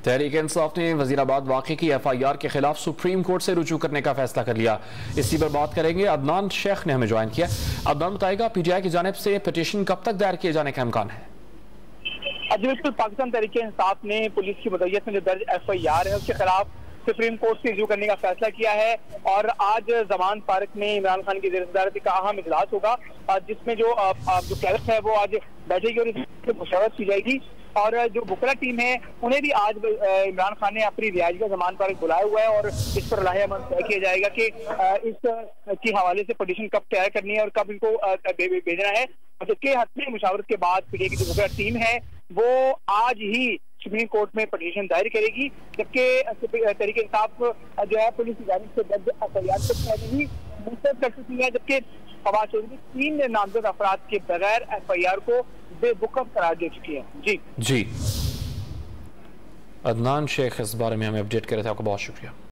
तहरीक इंसाफ ने वजीराबाद वाक़े की FIR के खिलाफ सुप्रीम कोर्ट से रुजू करने का फैसला कर लिया। इसी पर बात करेंगे। अदनान शेख ने हमें ज्वाइन किया। अदनान, बताएगा PTI की जानिब से पिटीशन कब तक दायर किए जाने का इम्कान है? जी बिल्कुल, पाकिस्तान तहरीक इंसाफ ने पुलिस की मदयत में जो दर्ज FIR है उसके खिलाफ सुप्रीम कोर्ट से रिव्यू करने का फैसला किया है और आज जमान पार्क में इमरान खान की ज़ेर-ए-सदारत का अहम इजलास होगा जिसमें जो कैबिनेट है वो आज बैठेगी और इसकी मुशावरत की जाएगी। और जो बुकरा टीम है उन्हें भी आज इमरान खान ने अपनी रिहाइश का जमान पार्क बुलाया हुआ है और इस पर लाहेअमल तय किया जाएगा कि इस के हवाले से पिटीशन कब तैयार करनी है और कब इनको भेजना है। जबकि हतमी मुशावरत के बाद PTI की जो बुकरा टीम है वो आज ही सुप्रीम कोर्ट में पिटीशन दायर करेगी, जबकि तहरीक इंसाफ जो है पुलिस की जानिब से दर्ज FIR को पहले ही मुस्तरद कर चुकी है, जबकि फवाद चौधरी 3 नामजद अफराद के बगैर FIR को बेवकूफ करार दे चुकी है। जी अदनान शेख इस बारे में हमें अपडेट कर रहे थे। आपका बहुत शुक्रिया।